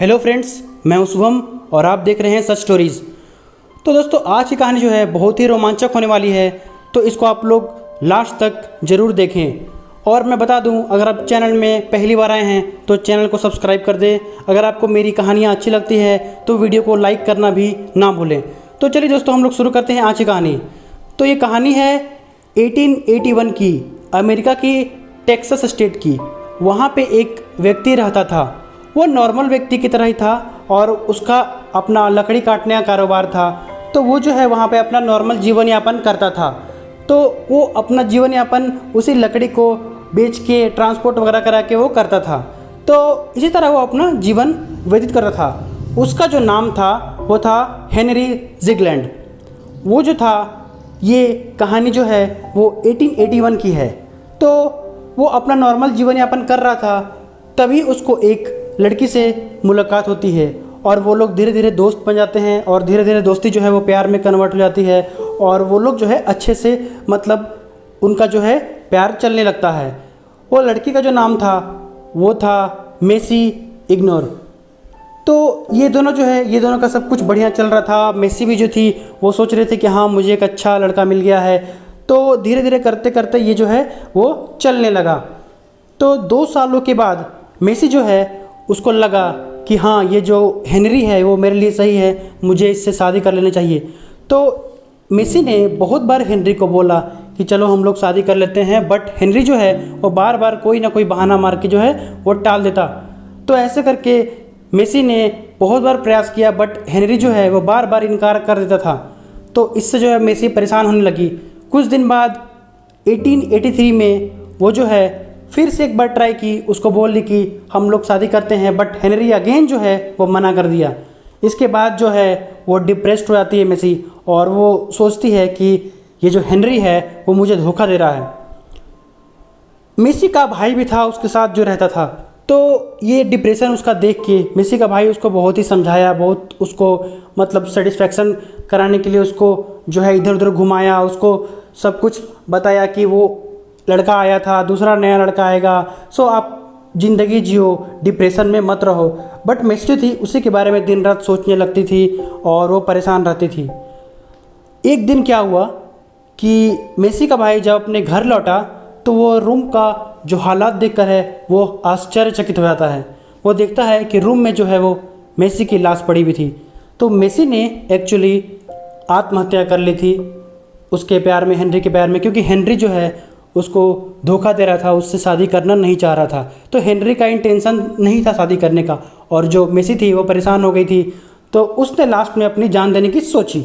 Hello friends, मैं हूं शुभम और आप देख रहे हैं सच स्टोरीज़। तो दोस्तों, आज की कहानी जो है बहुत ही रोमांचक होने वाली है, तो इसको आप लोग लास्ट तक ज़रूर देखें। और मैं बता दूं, अगर आप चैनल में पहली बार आए हैं तो चैनल को सब्सक्राइब कर दें। अगर आपको मेरी कहानियाँ अच्छी लगती है तो वीडियो को लाइक करना भी ना भूलें। तो चलिए दोस्तों, हम लोग शुरू करते हैं आज की कहानी। तो ये कहानी है 1881 की, अमेरिका की टेक्सास स्टेट की। वहाँ पे एक व्यक्ति रहता था। वो नॉर्मल व्यक्ति की तरह ही था और उसका अपना लकड़ी काटने का कारोबार था। तो वो जो है वहाँ पे अपना नॉर्मल जीवन यापन करता था। तो वो अपना जीवन यापन उसी लकड़ी को बेच के ट्रांसपोर्ट वगैरह करा के वो करता था। तो इसी तरह वो अपना जीवन व्यतीत करता था। उसका जो नाम था वो था हेनरी ज़िगलैंड। वो जो था, ये कहानी जो है वो 1881 की है। तो वो अपना नॉर्मल जीवन यापन कर रहा था, तभी उसको एक लड़की से मुलाकात होती है और वो लोग धीरे धीरे दोस्त बन जाते हैं और धीरे धीरे दोस्ती जो है वो प्यार में कन्वर्ट हो जाती है और वो लोग जो है अच्छे से, मतलब उनका जो है प्यार चलने लगता है। वो लड़की का जो नाम था वो था मेसी इग्नोर। तो ये दोनों जो है, ये दोनों का सब कुछ बढ़िया चल रहा था। मेसी भी जो थी वो सोच रहे थे कि हाँ, मुझे एक अच्छा लड़का मिल गया है। तो धीरे धीरे करते करते ये जो है वो चलने लगा। तो 2 सालों के बाद मेसी जो है उसको लगा कि हाँ, ये जो हेनरी है वो मेरे लिए सही है, मुझे इससे शादी कर लेनी चाहिए। तो मेसी ने बहुत बार हेनरी को बोला कि चलो हम लोग शादी कर लेते हैं, बट हेनरी जो है वो बार बार कोई ना कोई बहाना मार के जो है वो टाल देता। तो ऐसे करके मेसी ने बहुत बार प्रयास किया, बट हेनरी जो है वो बार बार इनकार कर देता था। तो इससे जो है मेसी परेशान होने लगी। कुछ दिन बाद 1883 में वो जो है फिर से एक बार ट्राई की, उसको बोली कि हम लोग शादी करते हैं, बट हेनरी अगेन जो है वो मना कर दिया। इसके बाद जो है वो डिप्रेस्ड हो जाती है मेसी और वो सोचती है कि ये जो हेनरी है वो मुझे धोखा दे रहा है। मेसी का भाई भी था उसके साथ जो रहता था। तो ये डिप्रेशन उसका देख के मेसी का भाई उसको बहुत ही समझाया, बहुत उसको मतलब सेटिस्फेक्शन कराने के लिए उसको जो है इधर उधर घुमाया, उसको सब कुछ बताया कि वो लड़का आया था, दूसरा नया लड़का आएगा, सो आप ज़िंदगी जियो, डिप्रेशन में मत रहो। बट मेसी जो थी उसी के बारे में दिन रात सोचने लगती थी और वो परेशान रहती थी। एक दिन क्या हुआ कि मेसी का भाई जब अपने घर लौटा तो वो रूम का जो हालात देखकर है वो आश्चर्यचकित हो जाता है। वो देखता है कि रूम में जो है वो मेसी की लाश पड़ी हुई थी। तो मेसी ने एक्चुअली आत्महत्या कर ली थी उसके प्यार में, हेनरी के प्यार में, क्योंकि हेनरी जो है उसको धोखा दे रहा था, उससे शादी करना नहीं चाह रहा था। तो हेनरी का इंटेंशन नहीं था शादी करने का और जो मेसी थी वो परेशान हो गई थी। तो उसने लास्ट में अपनी जान देने की सोची।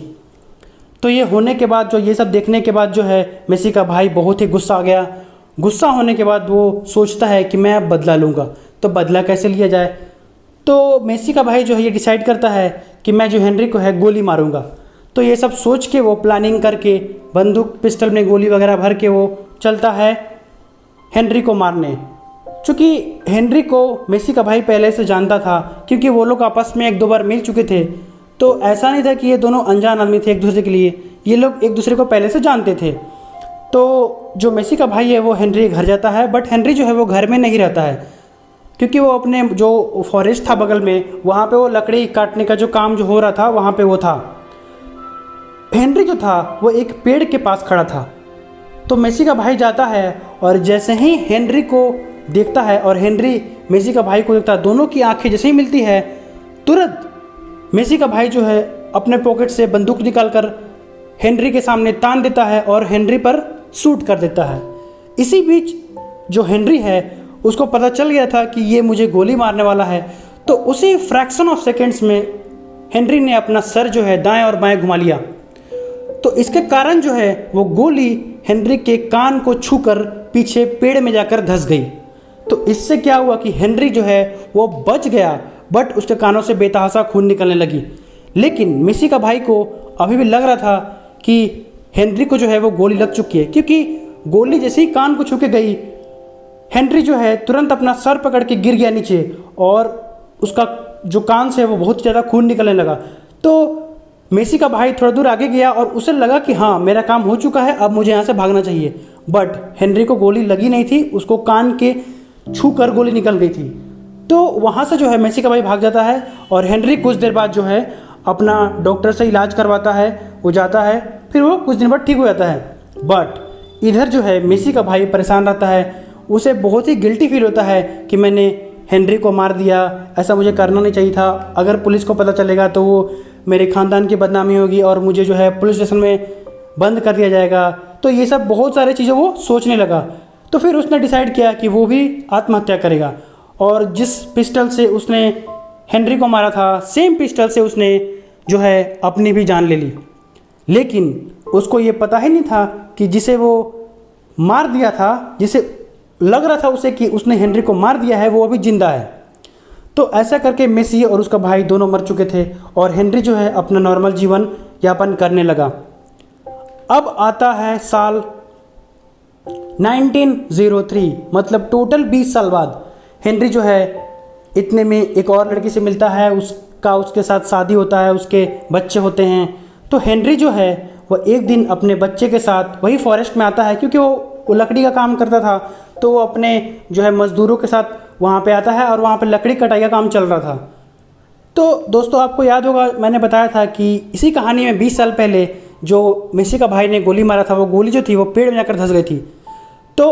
तो ये होने के बाद, जो ये सब देखने के बाद जो है मेसी का भाई बहुत ही गुस्सा आ गया। गुस्सा होने के बाद वो सोचता है कि मैं अब बदला लूँगा। तो बदला कैसे लिया जाए? तो मेसी का भाई जो है ये डिसाइड करता है कि मैं जो हेनरी को है गोली मारूंगा। तो ये सब सोच के वो प्लानिंग करके बंदूक पिस्टल में गोली वगैरह भर के वो चलता है हेनरी को मारने। चूँकि हेनरी को मेसी का भाई पहले से जानता था, क्योंकि वो लोग आपस में 1-2 बार मिल चुके थे। तो ऐसा नहीं था कि ये दोनों अनजान आदमी थे एक दूसरे के लिए, ये लोग एक दूसरे को पहले से जानते थे। तो जो मेसी का भाई है वो हेनरी के घर जाता है, बट हेनरी जो है वो घर में नहीं रहता है, क्योंकि वो अपने जो फॉरेस्ट था बगल में, वहाँ पे वो लकड़ी काटने का जो काम जो हो रहा था वहाँ पे वो था। हेनरी जो था वो एक पेड़ के पास खड़ा था। तो मेसी का भाई जाता है और जैसे ही हेनरी को देखता है और हेनरी मेसी का भाई को देखता है, दोनों की आंखें जैसे ही मिलती है, तुरंत मेसी का भाई जो है अपने पॉकेट से बंदूक निकालकर हेनरी के सामने तान देता है और हेनरी पर शूट कर देता है। इसी बीच जो हेनरी है उसको पता चल गया था कि ये मुझे गोली मारने वाला है। तो उसी फ्रैक्शन ऑफ सेकेंड्स में हेनरी ने अपना सर जो है दाएं और बाएं घुमा लिया। तो इसके कारण जो है वो गोली हेनरी के कान को छूकर पीछे पेड़ में जाकर धंस गई। तो इससे क्या हुआ कि हेनरी जो है वो बच गया, बट उसके कानों से बेतहाशा खून निकलने लगी। लेकिन मेसी का भाई को अभी भी लग रहा था कि हेनरी को जो है वो गोली लग चुकी है, क्योंकि गोली जैसे ही कान को छू के गई, हेनरी जो है तुरंत अपना सर पकड़ के गिर गया नीचे और उसका जो कान से वो बहुत ज़्यादा खून निकलने लगा। तो मेसी का भाई थोड़ा दूर आगे गया और उसे लगा कि हाँ, मेरा काम हो चुका है, अब मुझे यहाँ से भागना चाहिए। बट हेनरी को गोली लगी नहीं थी, उसको कान के छू कर गोली निकल गई थी। तो वहाँ से जो है मेसी का भाई भाग जाता है और हेनरी कुछ देर बाद जो है अपना डॉक्टर से इलाज करवाता है, वो जाता है, फिर वो कुछ दिन बाद ठीक हो जाता है। बट इधर जो है मेसी का भाई परेशान रहता है, उसे बहुत ही गिल्टी फील होता है कि मैंने हेनरी को मार दिया, ऐसा मुझे करना नहीं चाहिए था, अगर पुलिस को पता चलेगा तो वो मेरे ख़ानदान की बदनामी होगी और मुझे जो है पुलिस स्टेशन में बंद कर दिया जाएगा। तो ये सब बहुत सारी चीज़ें वो सोचने लगा। तो फिर उसने डिसाइड किया कि वो भी आत्महत्या करेगा और जिस पिस्टल से उसने हेनरी को मारा था, सेम पिस्टल से उसने जो है अपनी भी जान ले ली। लेकिन उसको ये पता ही नहीं था कि जिसे वो मार दिया था, जिसे लग रहा था उसे कि उसने हेनरी को मार दिया है, वो अभी जिंदा है। तो ऐसा करके मेसी और उसका भाई दोनों मर चुके थे और हेनरी जो है अपना नॉर्मल जीवन यापन करने लगा। अब आता है साल 1903, मतलब टोटल 20 साल बाद हेनरी जो है इतने में एक और लड़की से मिलता है, उसके साथ शादी होता है, उसके बच्चे होते हैं। तो हेनरी जो है वो एक दिन अपने बच्चे के साथ वही फॉरेस्ट में आता है, क्योंकि वो लकड़ी का काम करता था, तो वो अपने जो है मज़दूरों के साथ वहाँ पे आता है और वहाँ पे लकड़ी कटाई का काम चल रहा था। तो दोस्तों आपको याद होगा मैंने बताया था कि इसी कहानी में 20 साल पहले जो मेसी का भाई ने गोली मारा था, वो गोली जो थी वो पेड़ में जाकर धंस गई थी। तो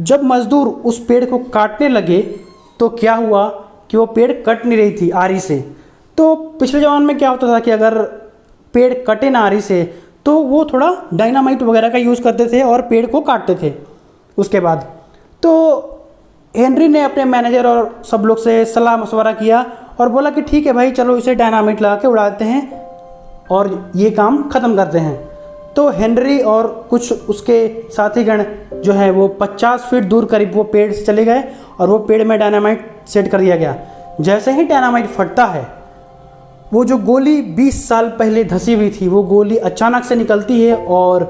जब मज़दूर उस पेड़ को काटने लगे तो क्या हुआ कि वो पेड़ कट नहीं रही थी आरी से। तो पिछले ज़माने में क्या होता था कि अगर पेड़ कटे ना आरी से तो वो थोड़ा डायनामाइट वगैरह का यूज़ करते थे और पेड़ को काटते थे। उसके बाद तो हेनरी ने अपने मैनेजर और सब लोग से सलाह मशवरा किया और बोला कि ठीक है भाई, चलो इसे डायनामाइट लगा के उड़ाते हैं और ये काम ख़त्म करते हैं। तो हेनरी और कुछ उसके साथीगण जो है वो 50 फीट दूर करीब वो पेड़ से चले गए और वो पेड़ में डायनामाइट सेट कर दिया गया। जैसे ही डायनामाइट फटता है, वो जो गोली 20 साल पहले धंसी हुई थी वो गोली अचानक से निकलती है और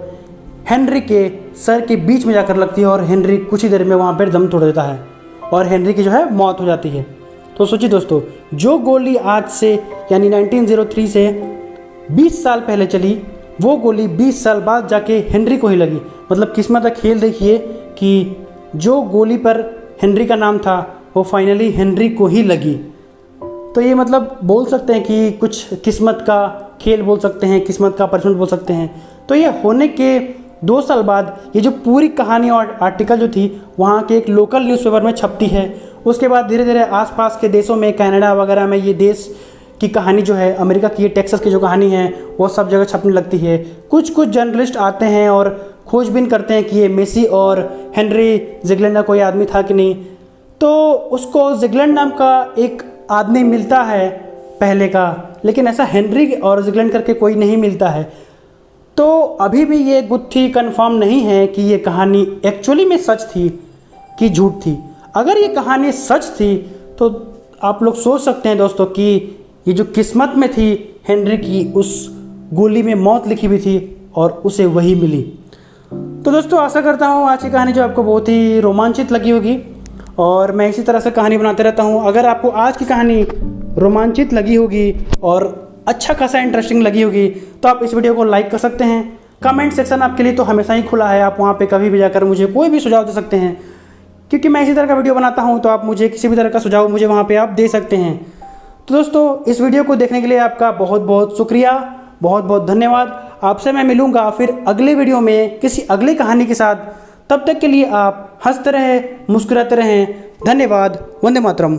हेनरी के सर के बीच में जाकर लगती है और हेनरी कुछ ही देर में वहाँ पर दम तोड़ देता है और हेनरी की जो है मौत हो जाती है। तो सोचिए दोस्तों, जो गोली आज से यानी 1903 से 20 साल पहले चली, वो गोली 20 साल बाद जाके हेनरी को ही लगी। मतलब किस्मत का खेल देखिए कि जो गोली पर हेनरी का नाम था वो फाइनली हेनरी को ही लगी। तो ये मतलब बोल सकते हैं कि कुछ किस्मत का खेल बोल सकते हैं, किस्मत का पनिशमेंट बोल सकते हैं। तो ये होने के 2 साल बाद ये जो पूरी कहानी और आर्टिकल जो थी वहाँ के एक लोकल न्यूज़पेपर में छपती है। उसके बाद धीरे धीरे आसपास के देशों में, कनाडा वगैरह में ये देश की कहानी जो है, अमेरिका की ये टेक्सास की जो कहानी है वो सब जगह छपने लगती है। कुछ जर्नलिस्ट आते हैं और खोजबीन करते हैं कि ये मेसी और हेनरी जिगलैंड का कोई आदमी था कि नहीं। तो उसको जिगलैंड नाम का एक आदमी मिलता है पहले का, लेकिन ऐसा हेनरी और जिगलैंड करके कोई नहीं मिलता है। तो अभी भी ये गुत्थी कंफर्म नहीं है कि ये कहानी एक्चुअली में सच थी कि झूठ थी। अगर ये कहानी सच थी तो आप लोग सोच सकते हैं दोस्तों कि ये जो किस्मत में थी हेनरी की, उस गोली में मौत लिखी हुई थी और उसे वही मिली। तो दोस्तों आशा करता हूँ आज की कहानी जो आपको बहुत ही रोमांचित लगी होगी और मैं इसी तरह से कहानी बनाते रहता हूँ। अगर आपको आज की कहानी रोमांचित लगी होगी और अच्छा खासा इंटरेस्टिंग लगी होगी तो आप इस वीडियो को लाइक कर सकते हैं। कमेंट सेक्शन आपके लिए तो हमेशा ही खुला है, आप वहाँ पे कभी भी जाकर मुझे कोई भी सुझाव दे सकते हैं, क्योंकि मैं इसी तरह का वीडियो बनाता हूँ। तो आप मुझे किसी भी तरह का सुझाव मुझे वहाँ पे आप दे सकते हैं। तो दोस्तों इस वीडियो को देखने के लिए आपका बहुत बहुत शुक्रिया, बहुत बहुत धन्यवाद। आपसे मैं मिलूँगा फिर अगले वीडियो में किसी अगली कहानी के साथ। तब तक के लिए आप हंसते रहें, मुस्कुराते रहें। धन्यवाद। वंदे मातरम।